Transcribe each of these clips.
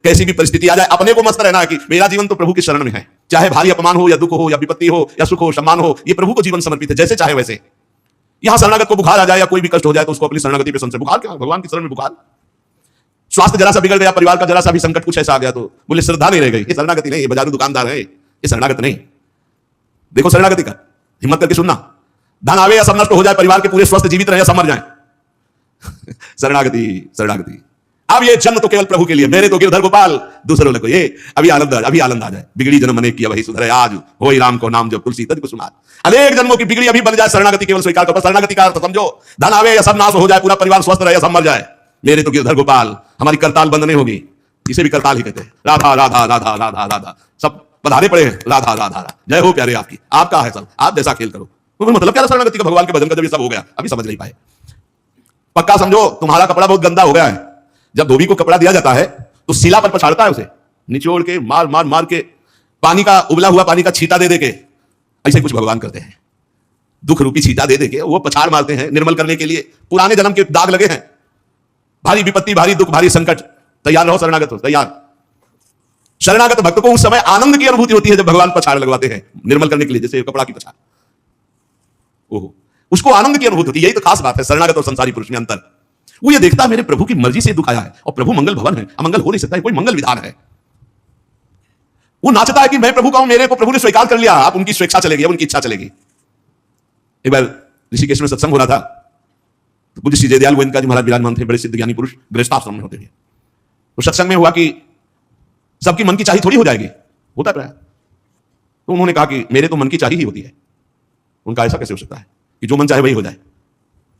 कैसी भी परिस्थिति आ जाए अपने को मस्त रहना है कि मेरा जीवन तो प्रभु की शरण में है। चाहे भारी अपमान हो या दुख हो या विपत्ति हो या सुख हो सम्मान हो, ये प्रभु को जीवन समर्पित है, जैसे चाहे वैसे। यहां शरणागत को बुखार आ जाए या कोई भी कष्ट हो जाए तो उसको अपनी शरणागति पे संशय। बुखार क्या, भगवान की शरण में बुखार। स्वास्थ्य जरा सा बिगड़ गया, परिवार का जरा सा भी संकट कुछ ऐसा आ गया तो बोले श्रद्धा नहीं रह गई। ये शरणागति नहीं, ये बाजारू दुकानदार है, ये शरणागत नहीं। देखो शरणागति का हिम्मत करके सुनना। धन आवे या सब नष्ट हो जाए, परिवार के पूरे स्वस्थ जीवित रहे या सब मर जाए, शरणागति शरणागति। अब ये जन्म तो केवल प्रभु के लिए, मेरे तो गिरधर गोपाल दूसरों को। ये अभी आनंद आ जाए। बिगड़ी जन्म अनेक किया वही सुधरे, आज होई राम को नाम जब तुलसी तज कुसुमार। अनेक जन्मों की बिगड़ी अभी बन जाए, शरणागति केवल स्वीकार करो। शरणागति का अर्थ समझो, धन आवे या सब नाश हो जाए, पूरा परिवार स्वस्थ रहे या सब मर जाए, मेरे तो गिरधर गोपाल। हमारी करताल बंद नहीं होगी, इसे भी करताल ही कहते हैं। राधा राधा राधा राधा राधा, सब पधारे पड़े राधा राधा। जय हो प्यारे आपकी, आपका है सब, आप जैसा खेल करो। मतलब क्या शरणागति का, भगवान के भजन का जब ये सब हो गया, अभी समझ नहीं पाए। पक्का समझो, तुम्हारा कपड़ा बहुत गंदा हो गया है। जब धोबी को कपड़ा दिया जाता है तो शिला पर पछाड़ता है, उसे निचोड़ के मार मार मार के पानी का, उबला हुआ पानी का छींटा दे दे के, ऐसे कुछ भगवान करते हैं। दुख रूपी छींटा दे दे के वो पछाड़ मारते हैं निर्मल करने के लिए। पुराने जन्म के दाग लगे हैं, भारी विपत्ति, भारी दुख, भारी संकट, तैयार रहो शरणागत हो, तैयार। शरणागत भक्त को उस समय आनंद की अनुभूति होती है जब भगवान पछाड़ लगवाते हैं निर्मल करने के लिए, जैसे कपड़ा की पछाड़। ओहो, उसको आनंद की अनुभूति होती है। यही तो खास बात है शरणागत और संसारी पुरुष में अंतर। वो ये देखता है मेरे प्रभु की मर्जी से दुख आया है और प्रभु मंगल भवन है, अमंगल हो नहीं सकता है, कोई मंगल विधान है। वो नाचता है कि मैं प्रभु का हूं, मेरे को प्रभु ने स्वीकार कर लिया। आप उनकी स्वेच्छा चलेगी, उनकी इच्छा चलेगी। एक बार ऋषिकेश में सत्संग हो रहा था, तो पूज्य श्री जयदयाल गोविंद जी महाराज विराजमान थे, बड़े सिद्ध ज्ञानी पुरुष, गृहस्थाश्रम में होते थे। तो सत्संग में हुआ कि सबकी मन की चाही थोड़ी हो जाएगी, होता है। तो उन्होंने कहा कि मेरे तो मन की चाही ही होती है। उनका ऐसा कैसे हो सकता है कि जो मन चाहे वही हो जाए?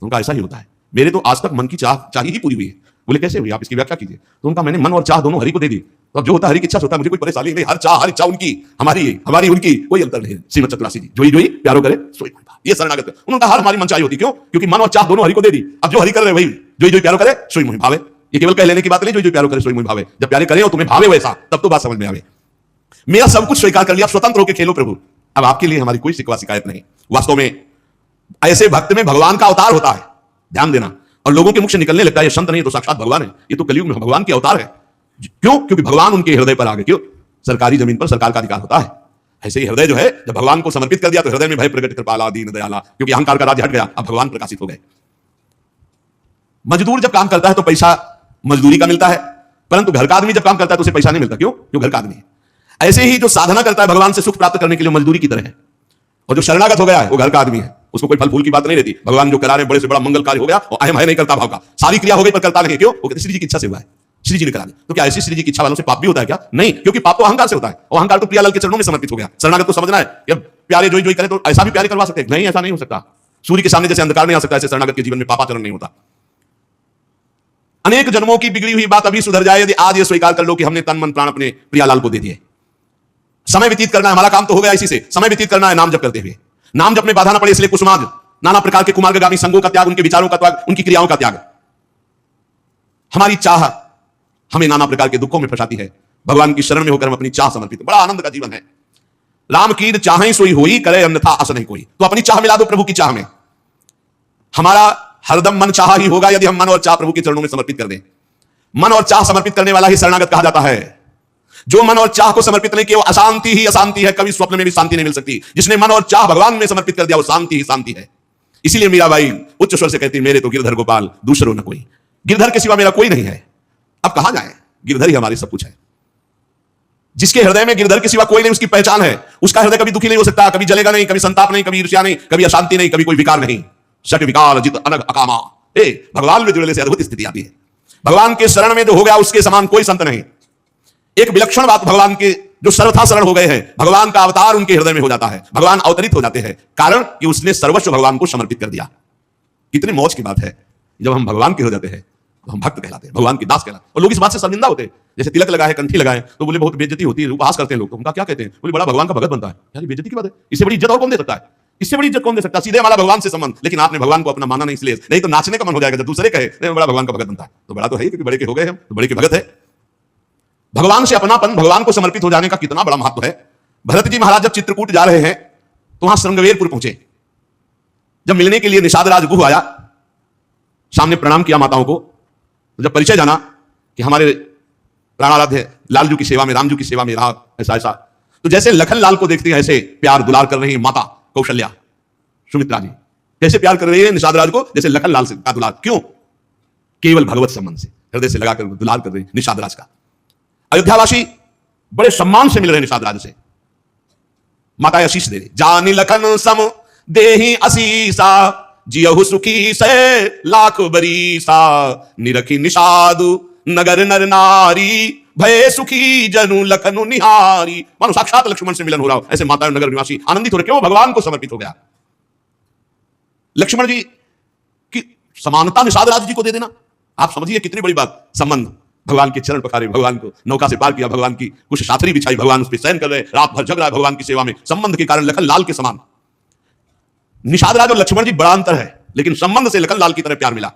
उनका ऐसा ही होता है, मेरे तो आज तक मन की चाही ही पूरी हुई है। बोले कैसे हुई, आप इसकी व्याख्या कीजिए। तो उनका मैंने मन और चाह दोनों हरि को दे दी, तो अब जो होता है हरि की इच्छा से होता है, मुझे कोई परेशानी नहीं। हर इच्छा उनकी, हमारी उनकी, कोई अंतर नहीं। श्रीमद चतुरासी जी, जोई प्यारो करे सोई मोहि भावे। ये शरणागत। उन्होंने कहा हमारी मन चाही होती, क्यों? क्योंकि मन और चाह दोनों हरि को दे दी। अब जो हरि कर रहे वही जोई प्यारो करे सोई मोहि भावे। ये केवल कह लेने की बात नहीं, जोई प्यारो करे सोई मोहि भावे। जब प्यारे करें और तुम्हें भावे वैसा, तब तो बात समझ में आवे। मेरा सब कुछ स्वीकार कर लिया, स्वतंत्र होकर खेलो प्रभु। अब आपके लिए हमारी कोई शिकवा शिकायत नहीं। वास्तव में ऐसे भक्त में भगवान का अवतार होता है, ध्यान देना। और लोगों के मुख से निकलने लगता है ये संत नहीं तो साक्षात भगवान है, ये तो कलयुग में भगवान के अवतार है। क्यों? क्योंकि भगवान उनके हृदय पर आ गए। क्यों? सरकारी जमीन पर सरकार का अधिकार होता है। ऐसे ही हृदय जो है, जब भगवान को समर्पित कर दिया तो हृदय में भय प्रकट कृपाला दीन दयाला, क्योंकि अहंकार का राज्य हट गया, अब भगवान प्रकाशित हो गए। मजदूर जब काम करता है तो पैसा मजदूरी का मिलता है, परंतु घर का आदमी जब काम करता है तो उसे पैसा नहीं मिलता। क्यों? क्यों? घर का आदमी है। ऐसे ही जो साधना करता है भगवान से सुख प्राप्त करने के लिए, मजदूरी की तरह है। और जो शरणागत हो गया है वो घर का आदमी है, उसको कोई फल फूल की बात नहीं रहती। भगवान जो करा रहे बड़े से बड़ा मंगल कार्य हो गया और अहम है नहीं करता भाव का, सारी क्रिया हो गई पर करता नहीं। क्यों? वो कहते श्री जी की इच्छा से हुआ है, श्री जी ने करा दिया। तो क्या ऐसी श्री जी की इच्छा वालों से पाप भी होता है क्या? नहीं, क्योंकि पाप तो अहंकार से होता है और अहंकार तो प्रियालाल के चरणों में समर्पित हो गया। शरणागत को समझना है कि प्यारे जोई करे तो ऐसा भी प्यारे करवा सकते हैं? नहीं, ऐसा नहीं हो सकता। सूर्य के सामने जैसे अंधकार नहीं आ सकता, ऐसे शरणागत के जीवन में पापाचरण नहीं होता। अनेक जन्मों की बिगड़ी हुई बात अभी सुधर जाए यदि आज ये स्वीकार कर लो कि हमने तन मन प्राण अपने प्रियालाल को दे दिए। समय व्यतीत करना है, हमारा काम तो हो गया इसी से। समय व्यतीत करना है नाम जप करते हुए। नाम जप में बाधा ना पड़े इसलिए कुसुमार्ग, नाना प्रकार के कुमार्गामी संगों का त्याग, उनके विचारों का त्याग, उनकी क्रियाओं का त्याग। हमारी चाह हमें नाना प्रकार के दुखों में फंसाती है। भगवान की शरण में होकर हम अपनी चाह समर्पित, बड़ा आनंद का जीवन है। राम कीर चाहें सोई होई, करे अन्यथा आस नहीं कोई। तो अपनी चाह मिला दो प्रभु की चाह में। हमारा हरदम मन चाह ही होगा यदि हम मन और चाह प्रभु के चरणों में समर्पित कर दें। मन और चाह समर्पित करने वाला ही शरणागत कहा जाता है। जो मन और चाह को समर्पित नहीं किया वो अशांति ही अशांति है, कभी स्वप्न में भी शांति नहीं मिल सकती। जिसने मन और चाह भगवान में समर्पित कर दिया वो शांति ही शांति है। इसीलिए मीराबाई उच्च स्वर से कहती है, मेरे तो गिरधर गोपाल दूसरों न कोई। गिरधर के सिवा मेरा कोई नहीं है। अब कहां जाए, गिरधर ही हमारे सब कुछ है। जिसके हृदय में गिरधर के सिवा कोई नहीं, उसकी पहचान है। उसका हृदय कभी दुखी नहीं हो सकता, कभी जलेगा नहीं, कभी संताप नहीं, कभी ईर्ष्या नहीं, कभी अशांति नहीं, कभी कोई विकार नहीं। सट विकार जित अनग अकामा। भगवान में जुड़ने से अद्भुत स्थिति आती है। भगवान के शरण में जो हो गया उसके समान कोई संत नहीं। एक विलक्षण बात, भगवान के जो सर्वथा शरण हो गए हैं, भगवान का अवतार उनके हृदय में हो जाता है। भगवान अवतरित हो जाते हैं, कारण कि उसने सर्वस्व भगवान को समर्पित कर दिया। कितनी मौज की बात है, जब हम भगवान के हो जाते हैं तो हम भक्त कहलाते हैं, भगवान की दास कहलाते हैं। और लोग इस बात से शर्मिंदा होते हैं, जैसे तिलक लगाए, कंठी लगाए तो बोले बहुत बेइज्जती होती है, उपहास करते हैं लोग। तो उनका क्या कहते हैं? बोले बड़ा भगवान का भगत बनता है। यार बेइज्जती की बात है, इससे बड़ी इज्जत और कौन दे सकता है? इससे बड़ी इज्जत कौन दे सकता है? सीधे हमारा भगवान से संबंध। लेकिन आपने भगवान को अपना माना नहीं, इसलिए नहीं तो नाचने का मन हो जाएगा जब दूसरे कहे बड़ा भगवान का भगत बनता है। तो बड़ा तो है, क्योंकि बड़े के हो गए हम, तो बड़े के भगत है। भगवान से अपनापन, भगवान को समर्पित हो जाने का कितना बड़ा महत्व है। भरत जी महाराज जब चित्रकूट जा रहे हैं तो वहां श्रृंगवेरपुर पहुंचे। जब मिलने के लिए निषाद राज गुह आया, सामने प्रणाम किया माताओं को। तो जब परिचय जाना कि हमारे प्राणाराध्य लालजू की सेवा में, रामजू की सेवा में रहा, ऐसा ऐसा। तो जैसे लखन लाल को देखते हैं ऐसे प्यार दुलार कर रही है माता कौशल्या सुमित्रा जी, कैसे प्यार कर रही है निषाद राज को, जैसे लखन लाल से का दुलार। क्यों? केवल भगवत संबंध से हृदय से लगाकर दुलार कर रही है निषाद राज का। अयोध्यावासी बड़े सम्मान से मिल रहे निषाद राज से, माता आशीष दे रही, जानी लखन सम देहि असीसा, जियहु सुखी से लाख बरीसा, निरखी निषादु नगर नर नारी, भय सुखी जनु लखनु निहारी। मानो साक्षात लक्ष्मण से मिलन हो रहा हो, ऐसे माता नगर निवासी आनंदित हो रहे। क्यों? भगवान को समर्पित हो गया। लक्ष्मण जी की समानता निषाद राज जी को दे देना, आप समझिए कितनी बड़ी बात। संबंध, भगवान के चरण पखारे, भगवान को नौका से पार किया, भगवान की कुछ साथरी बिछाई, भगवान उस पर शयन कर रहे, रात भर जग रहा है भगवान की सेवा में। संबंध के कारण लखन लाल के समान। निषाद राज और लक्ष्मण जी बड़ा अंतर है, लेकिन संबंध से लखन लाल की तरह प्यार मिला।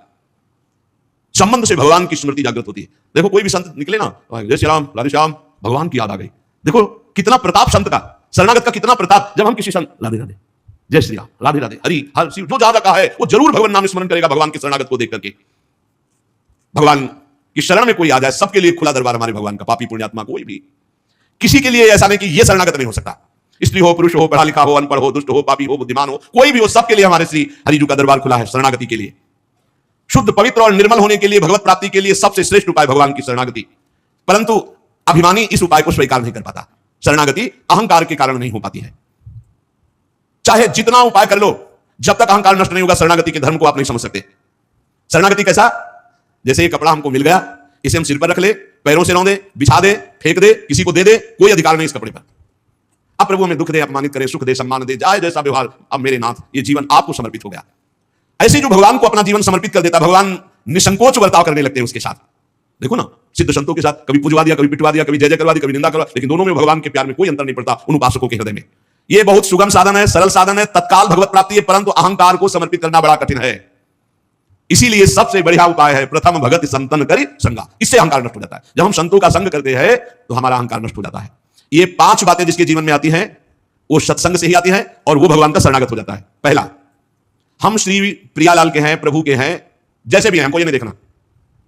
संबंध से भगवान की स्मृति जागृत होती है। देखो कोई भी संत निकले ना, जय श्री राम राधे श्याम, भगवान की याद आ गई। देखो कितना प्रताप संत का, शरणागत का कितना प्रताप। जब हम किसी संत राधे राधे जय श्री राम राधे राधे हरि हर शिव जो ज्यादा कहा है वो जरूर भगवान नाम स्मरण करेगा भगवान के शरणागत को देख करके। भगवान की शरण में कोई आ जाए, सबके लिए खुला दरबार हमारे भगवान का। पापी पुण्यात्मा कोई भी, किसी के लिए ऐसा नहीं कि ये शरणागत नहीं हो सकता। स्त्री हो, पुरुष हो, पढ़ा लिखा हो, अनपढ़ हो, दुष्ट हो, पापी हो, बुद्धिमान हो, कोई भी हो, सबके लिए हमारे श्री हरिजू का दरबार खुला है शरणागति के लिए। शुद्ध पवित्र और निर्मल होने के लिए, भगवत प्राप्ति के लिए सबसे श्रेष्ठ उपाय भगवान की शरणागति। परंतु अभिमानी इस उपाय को स्वीकार नहीं कर पाता। शरणागति अहंकार के कारण नहीं हो पाती है। चाहे जितना उपाय कर लो, जब तक अहंकार नष्ट नहीं होगा शरणागति के धर्म को आप नहीं समझ सकते। शरणागति कैसा? जैसे ये कपड़ा हमको मिल गया, इसे हम सिर पर रख ले, पैरों से रौंदे, बिछा दे, फेंक दे, किसी को दे दे, कोई अधिकार नहीं इस कपड़े पर। अब प्रभु हमें दुख दे, अपमानित करे, सुख दे, सम्मान दे, जाए जैसा व्यवहार, अब मेरे नाथ ये जीवन आपको समर्पित हो गया। ऐसे जो भगवान को अपना जीवन समर्पित कर देता, भगवान निसंकोच बर्ताव करने लगते हैं उसके साथ। देखो ना सिद्ध संतों के साथ, कभी पूजवा दिया, कभी पिटवा दिया, कभी जय जय करवा दी, कभी निंदा करवा, लेकिन दोनों में भगवान के प्यार में कोई अंतर नहीं पड़ता उन उपासकों के हृदय में। ये बहुत सुगम साधन है, सरल साधन है, तत्काल भगवत प्राप्ति है, परंतु अहंकार को समर्पित करना बड़ा कठिन है। इसीलिए सबसे बढ़िया उपाय है प्रथम भगत संतन करी संगा। इससे अहंकार नष्ट हो जाता है। जब हम संतों का संग करते हैं तो हमारा अहंकार नष्ट हो जाता है। ये 5 बातें जिसके जीवन में आती हैं वो सत्संग से ही आती हैं और वो भगवान का शरणागत हो जाता है। पहला, हम श्री प्रियालाल के हैं, प्रभु के हैं, जैसे भी हैं, हमको ये नहीं देखना।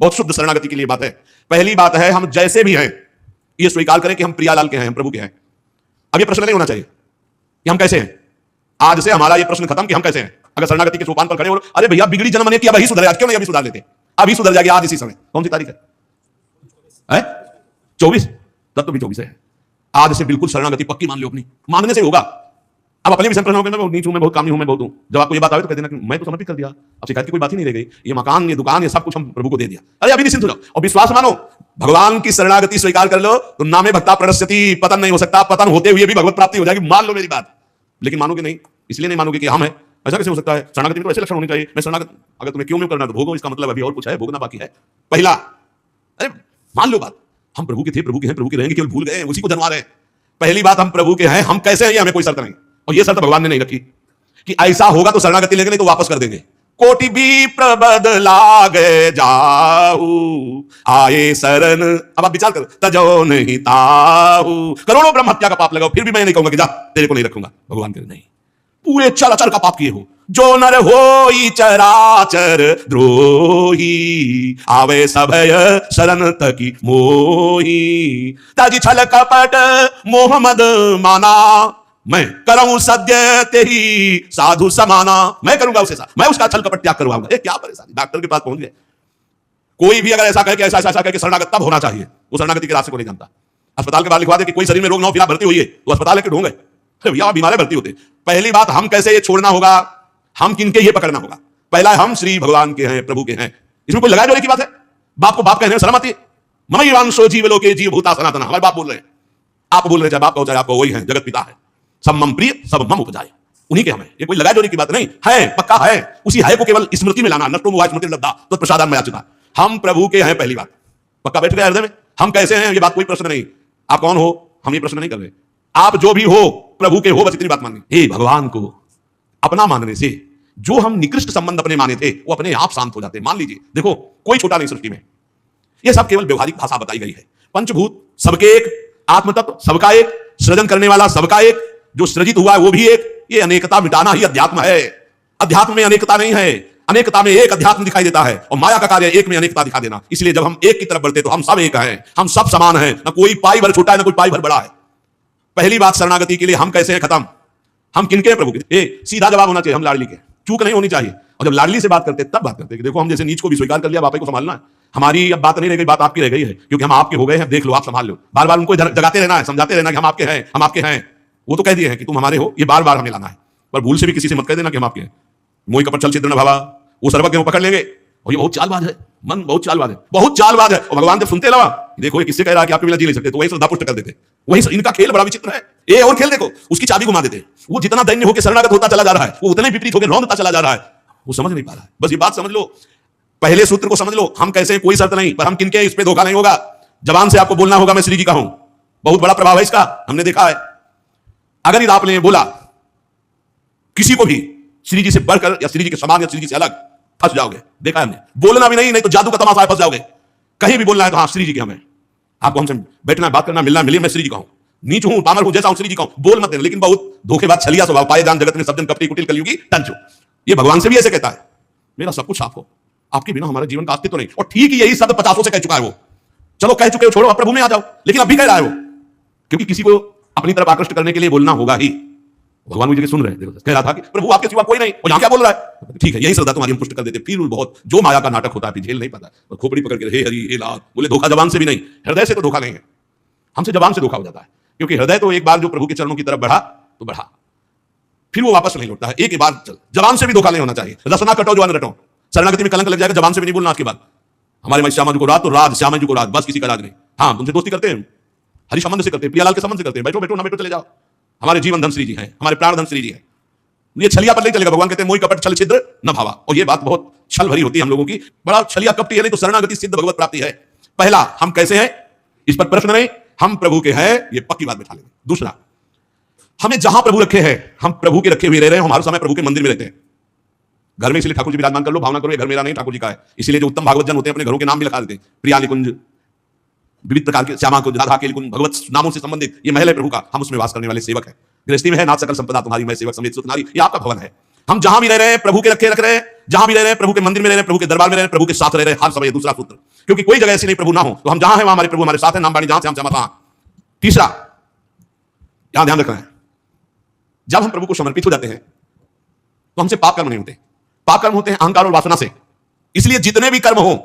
बहुत शुद्ध शरणागति के लिए बात है। पहली बात है हम जैसे भी हैं ये स्वीकार करें कि हम प्रियालाल के हैं, हम प्रभु के हैं। अब ये प्रश्न नहीं होना चाहिए कि हम कैसे हैं। आज से हमारा ये प्रश्न खत्म कि हम कैसे हैं। अगर शरणागति के सोपान पर खड़े हो, अरे भैया बिगड़ी जन्म ने किया, अभी सुधर, आज क्यों नहीं अभी सुधार लेते? अभी सुधर जाएगी आज इसी समय। कौन सी तारीख है? 24। तब तो भी 24 है। आज से बिल्कुल शरणागति पक्की मान लो अपनी, मानने से होगा। अब अपने विषय प्रश्न हो, नीच हूं मैं, बहुत कामी हूं मैं, बहुत हूं। जब आपको ये बात आवे तो कह देना कि मैं तो समर्पित कर दिया, अब शिकायत की कोई बात ही नहीं रह गई। ये मकान, ये दुकान, ये सब कुछ हम प्रभु को दे दिया। अरे अभी निश्चिंत हो जाओ और विश्वास मानो, भगवान की शरणागति स्वीकार कर लो तो नामे भक्ता प्रणश्यति, पतन नहीं हो सकता। पतन होते हुए भी भगवत प्राप्ति हो जाएगी, मान लो मेरी बात। लेकिन मानोगे नहीं, इसलिए नहीं मानोगे कि हम है, ऐसा कैसे हो सकता है? शरणागति में तो ऐसे लक्षण होने चाहिए। मैं शरणागत, अगर तुम्हें क्यों में करना तो भोगो, इसका मतलब अभी और कुछ है, भोगना बाकी है। पहला, अरे मान लो बात, हम प्रभु के थे, प्रभु के हैं, प्रभु के रहेंगे, केवल भूल गए, उसी को जनवा रहे हैं। पहली बात, हम प्रभु के हैं, हम कैसे हैं ये हमें कोई शर्त नहीं, और ये शर्त भगवान ने नहीं रखी कि ऐसा होगा तो शरणागति लेंगे, नहीं तो वापस कर देंगे। कोटि भी प्रबद लागे जाऊ, आए शरण, अब आप विचार करो, तजो नहीं ताऊ, करोड़ों ब्रह्म हत्या का पाप लगाओ, फिर भी मैं नहीं कहूंगा कि जा तेरे को नहीं रखूंगा। भगवान के नहीं, पूरे चल अचल का पाप किए हो। जो नर होई चराचर द्रोही, आवे सभय शरण तकी मोही, ताजी छल कपट मोह मद माना, मैं करूं सद्य तेरी साधु समाना। मैं करूंगा उसे साथ, मैं उसका छल कपट त्याग करवाऊंगा। क्या परेशानी, डॉक्टर के पास पहुंच गए। कोई भी अगर ऐसा कहे कि ऐसा ऐसा कहे कि शरणागत तब होना चाहिए, वो शरणागति के रास्ते को नहीं जानता। अस्पताल के बाहर लिखवा दे कि कोई शरीर में रोग ना हो, फिर आप भर्ती हुई है, तो अस्पताल लेके ढूंढे भैया बीमार भर्ती होते। पहली बात, हम कैसे ये छोड़ना होगा, हम किनके ये पकड़ना होगा। पहला, हम श्री भगवान के हैं, प्रभु के हैं। इसमें कोई लगाए जोड़े की बात है? बाप को बाप कहने में शर्म आती है? ममई वांशो जीव लोके जीव भूता सनातन, हमारे बाप बोल रहे हैं, आप बोल रहे, चाहे बाप का हो चाहे आपको, वही है, जगत पिता है, सब मम प्रिय सब मम उपजाए, उन्हीं के हमें। ये कोई लगाए जोड़े की बात नहीं है, पक्का है। उसी है को केवल स्मृति में लाना, नष्टो मोह स्मृति लब्धा तो प्रसादान में याचिता। हम प्रभु के हैं, पहली बात पक्का बैठ गया हृदय में। हम कैसे हैं ये बात कोई प्रश्न नहीं। आप कौन हो हम ये प्रश्न नहीं कर रहे। आप जो भी हो प्रभु के हो, बस इतनी बात माननी। हे भगवान को अपना मानने से जो हम निकृष्ट संबंध अपने माने थे वो अपने आप शांत हो जाते। मान लीजिए, देखो कोई छोटा नहीं सृष्टि में, ये सब केवल व्यवहारिक भाषा बताई गई है। पंचभूत सबके एक, आत्मतत्व सबका एक, सृजन करने वाला सबका एक, जो सृजित हुआ है वो भी एक। ये अनेकता मिटाना ही अध्यात्म है। अध्यात्म में अनेकता नहीं है। अनेकता में एक अध्यात्म दिखाई देता है और माया का कार्य एक में अनेकता दिखा देना। इसलिए जब हम एक की तरफ बढ़ते तो हम सब एक हैं, हम सब समान हैं, ना कोई पाई भर छोटा है ना कोई पाई भर बड़ा है। पहली बात शरणागति के लिए हम कैसे हैं खत्म, हम किनके प्रभु के। सीधा जवाब होना चाहिए, हम लाडली के, चूक नहीं होनी चाहिए। और जब लाडली से बात करते तब बात करते कि देखो हम जैसे नीच को भी स्वीकार कर लिया, बापे को संभालना है। हमारी अब बात नहीं रह गई, बात आपकी रह गई है, क्योंकि हम आपके हो गए हैं, देख लो आप संभाल लो। बार बार उनको जगाते रहना है, समझाते रहना कि हम आपके हैं, हम आपके हैं। वो तो कह दिए हैं कि तुम हमारे हो, ये बार बार हमें लाना है। पर भूल से भी किसी से मत कह देना कि हम आपके हैं। मोई कपट चल छिद्र न भावा, वो सर्वज्ञ पकड़ लेंगे। और ये बहुत चालबाज है, मन बहुत चालबाज है, बहुत चालबाज है। और भगवान जब सुनते लगा, देखो ये किससे कह रहा है कि आपके बिना जी नहीं सकते, तो वही श्रद्धा पुष्ट कर देते। वही इनका खेल बड़ा विचित्र है। ये और खेल देखो, उसकी चाबी घुमा देते। वो जितना दैन्य होकर शरणागत होता चला जा रहा है, वो उतना ही विपरीत होकर रौंदता चला जा रहा है। वो समझ नहीं पा रहा है। बस ये बात समझ लो, पहले सूत्र को समझ लो, हम कैसे, कोई शर्त नहीं, पर हम किनके, इस पे धोखा नहीं होगा। जबान से आपको बोलना होगा मैं श्री जी का हूं, बहुत बड़ा प्रभाव है इसका, हमने देखा है। अगर यदि आपने बोला किसी को भी श्री जी से बढ़कर या श्री जी के समान या श्री जी से अलग, फंस जाओगे। देखा है हमने, बोलना भी नहीं, नहीं तो जादू का तमाशा है, फंस जाओगे। कहीं भी बोलना है तो हाँ श्री जी के हमें, आपको हमसे बैठना बात करना मिलना मिले, मैं श्री जी का हूं, नीच हूं पामर हूं जैसा हूं श्री जी का हूं, बोल मत देना। लेकिन बहुत धोखेबाज छलिया स्वभाव, पाए जान जगत में सब जन कपटी कुटिल कलयुगी टंचो। ये भगवान से भी ऐसे कहता है, मेरा सब कुछ साफ हो, आपके बिना हमारे जीवन का अस्तित्व नहीं। और ठीक यही शब्द 50 से कह चुका है वो। चलो कह चुके हो, छोड़ो, अब प्रभु में आ जाओ। लेकिन अभी कह रहा है वो, क्योंकि किसी को अपनी तरफ आकृष्ट करने के लिए बोलना होगा ही। भगवान मुझे सुन रहे हैं, कह रहा था कि प्रभु आपके सिवा कोई नहीं, और यहां क्या बोल रहा है। ठीक है, यही श्रद्धा तुम्हारी हम पुष्ट कर देते। फिर बहुत जो माया का नाटक होता है, झेल नहीं पाता, और खोपड़ी पकड़ के हे हरि हे लाल बोले, धोखा जबान से भी नहीं, हृदय से तो धोखा नहीं है। हमसे जबान से धोखा हो जाता है, क्योंकि हृदय तो एक बार जो प्रभु के चरणों की तरफ बढ़ा तो बढ़ा, फिर वो वापस नहीं लौटता है। एक बार चल, जबान से भी धोखा नहीं होना चाहिए। रसना कटो जो अन्न रटो, शरणागति में कलंक लग जाएगा। जबान से भी नहीं बोलना आज के बाद, हमारे मैं श्यामा जी को रात तो रात, श्यामा जी को रात, बस किसी का राज नहीं। हाँ तुमसे दोस्ती करते हैं, हरि संबंध से करते हैं, प्रियालाल के संबंध से करते हैं, बैठो बैठो ना बैठो चले जाओ। हमारे जीवन धन श्री जी हैं, हमारे प्राण धन श्री जी हैं। ये छलिया पर नहीं चलेगा। भगवान कहते हैं मोई कपट छल छिद्र न भावा। और ये बात बहुत छल भरी होती है हम लोगों की, बड़ा छलिया कपटी है। नहीं तो शरणागति सिद्ध भगवत प्राप्ति है। पहला, हम कैसे हैं इस पर प्रश्न नहीं, हम प्रभु के हैं, ये पक्की बात बिठा लेंगे। दूसरा, हमें जहां प्रभु रखे हैं, हम प्रभु के रखे हुए रह रहे हैं, हमारे समय प्रभु के मंदिर में रहते हैं। घर में इसलिए ठाकुर जी विराजमान कर लो, भावना करो ये घर मेरा नहीं ठाकुर जी का है। इसलिए जो उत्तम भागवत जन होते हैं अपने घरों के नाम भी लिखा देते हैं, प्रिया निकुंज, विविध प्रकार के श्यामा कुंज, राधा के निकुंज, भगवत नामों से संबंधित ये महल है प्रभु का, हम उसमें वास करने वाले सेवक हैं। गृहस्थी में है नाथ सकल संपदा तुम्हारी, मैं सेवक समेत सुत नारी, ये आपका भवन है। हम जहां भी रह रहे हैं प्रभु के रखे रख रहे हैं, जहां भी रह रहे हैं प्रभु के मंदिर में रह रहे हैं, प्रभु के दरबार में रह रहे हैं, प्रभु के साथ रह रहे हैं हर समय। दूसरा सूत्र, क्योंकि कोई जगह ऐसी नहीं प्रभु ना हो, तो हम जहां हैं वहां हमारे प्रभु हमारे साथ है, नाम बाणी जहां से हम जमा वहां। तीसरा, यहां ध्यान रखना है, जब हम प्रभु को समर्पित हो जाते हैं तो हमसे पाप कर्म नहीं होते। पाप कर्म होते हैं अहंकार और वासना से। इसलिए जितने भी कर्म हो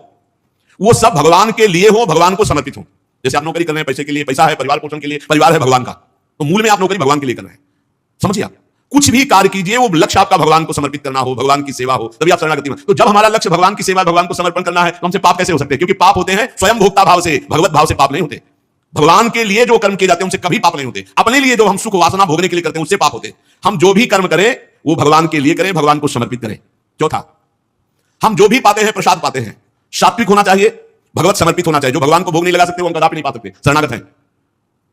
वो सब भगवान के लिए हो, भगवान को समर्पित हो। जैसे आप नौकरी कर रहे हैं पैसे के लिए, पैसा है परिवार पोषण के लिए, परिवार है भगवान का, तो मूल में आप नौकरी भगवान के लिए कर रहे हैं। समझिए, आप कुछ भी कार्य कीजिए वो लक्ष्य आपका भगवान को समर्पित करना हो, भगवान की सेवा हो, तभी आप शरणागति में। तो जब हमारा लक्ष्य भगवान की सेवा, भगवान को समर्पण करना है, तो हमसे पाप कैसे हो सकते हैं? क्योंकि पाप होते हैं स्वयं भोक्ता भाव से, भगवत भाव से पाप नहीं होते। भगवान के लिए जो कर्म किए जाते हैं उनसे कभी पाप नहीं होते। अपने लिए जो हम सुख वासना भोगने के लिए करते हैं उससे पाप होते। हम जो भी कर्म करें वो भगवान के लिए करें, भगवान को समर्पित करें। चौथा, हम जो भी पाते हैं प्रसाद पाते हैं, सात्विक होना चाहिए, भगवत समर्पित होना चाहिए। जो भगवान को भोग नहीं लगा सकते वो हम कदापि नहीं पा सकते, शरणागत हैं।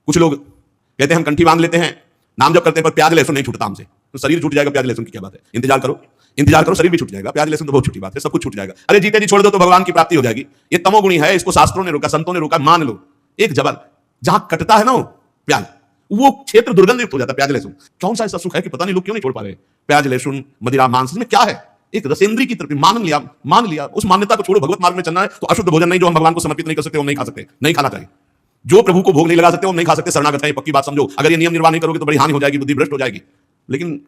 कुछ लोग कहते हैं हम कंठी बांध लेते हैं, नाम जब करते हैं पर प्याज लहसुन नहीं छूटता हमसे, तो शरीर छूट जाएगा, प्याज लहसुन की क्या बात है? इंतजार करो, इंतजार करो, शरीर भी छूट जाएगा, प्याज लहसुन तो बहुत छोटी बात है, सब कुछ छूट जाएगा। अरे जीते जी छोड़ दो तो भगवान की प्राप्ति हो जाएगी। ये तमोगुणी है, इसको शास्त्रों ने रोका, संतों ने रोका, मान लो। एक जबल जहां कटता है ना प्याज, वो क्षेत्र दुर्गंधित हो जाता है। प्याज लहसुन कौन सा ऐसा सुख है कि पता नहीं लोग क्यों नहीं छोड़ पा रहे? प्याज लहसुन मदिरा मांस में क्या है? एक रसेंद्री की तरफ मान लिया, उस मान्यता को छोड़ो। भगवत मार्ग में चलना है तो अशुद्ध भोजन नहीं, जो हम भगवान को समर्पित नहीं कर सकते वो नहीं खा सकते, नहीं खाना चाहिए। जो प्रभु को भोग नहीं लगा सकते वो नहीं खा सकते, शरणागत है, पक्की बात समझो। अगर ये नियम निर्वाह नहीं करोगे तो बड़ी हानि हो जाएगी, बुद्धि भ्रष्ट हो जाएगी। लेकिन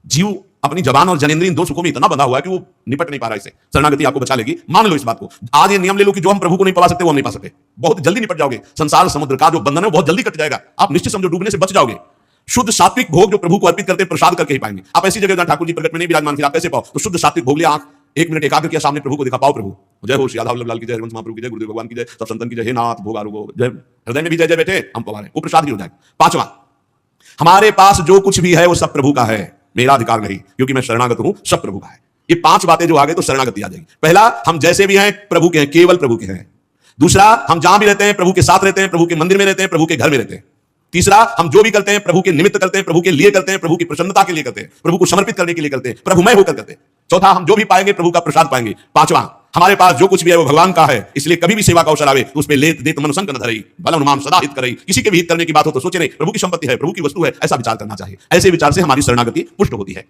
जीव अपनी जबान और जनेंद्रिय दो सुखों में इतना बंधा हुआ है कि वो निपट नहीं पा रहा है इससे। शरणागति आपको बचा लेगी, मान लो इस बात को। आज ये नियम ले लो कि जो हम प्रभु को नहीं पा सकते वो हम नहीं पा सकते, बहुत जल्दी निपट जाओगे। संसार समुद्र का जो बंधन है बहुत जल्दी कट जाएगा, आप निश्चित समझो डूबने से बच जाओगे। शुद्ध सात्विक भोग जो प्रभु को अर्पित करते हैं प्रसाद करके ही पाएंगे। आप ऐसी जगह जहां ठाकुर जी प्रकट में नहीं विराजमान, फिर आप कैसे पाओ? तो शुद्ध सात्विक भोग लिया, आंख 1 मिनट एकाग्र किया, सामने प्रभु को देखा, पाओ प्रभु। जय हो श्री यादव लाल की जय, हरिवंश महाप्रभु की जय, गुरुदेव भगवान की जय, सब संतन की जय, हे नाथ भोग आरोगो जय। हृदय में भी जय जय बैठे, हम पवारे, वो प्रसाद ही हो जाएगा। पांचवा, हमारे पास जो कुछ भी है वो सब प्रभु का है, मेरा अधिकार नहीं, क्योंकि मैं शरणागत हूं, सब प्रभु का है। ये 5 बातें जो आ गई तो शरणागति आ जाएगी। पहला, हम जैसे भी हैं प्रभु के हैं, केवल प्रभु के हैं। दूसरा, हम जहां भी रहते हैं प्रभु के साथ रहते हैं, प्रभु के मंदिर में रहते हैं, प्रभु के घर में रहते हैं। तीसरा, हम जो भी करते हैं प्रभु के निमित्त करते हैं, प्रभु के लिए करते हैं, प्रभु की प्रसन्नता के लिए करते हैं, प्रभु को समर्पित करने के लिए करते हैं, प्रभुमय होकर करते हैं। चौथा, हम जो भी पाएंगे प्रभु का प्रसाद पाएंगे। पांचवा, हमारे पास जो कुछ भी है वो भगवान का है, इसलिए कभी भी सेवा का अवसर आवे तो उसमें लेत देत मन संग न धरई, बल अनुमान सदा हित करई। किसी के भी हित करने की बात हो तो सोचे नहीं, प्रभु की संपत्ति है, प्रभु की वस्तु है, ऐसा विचार करना चाहिए। ऐसे विचार से हमारी शरणागति पुष्ट होती है।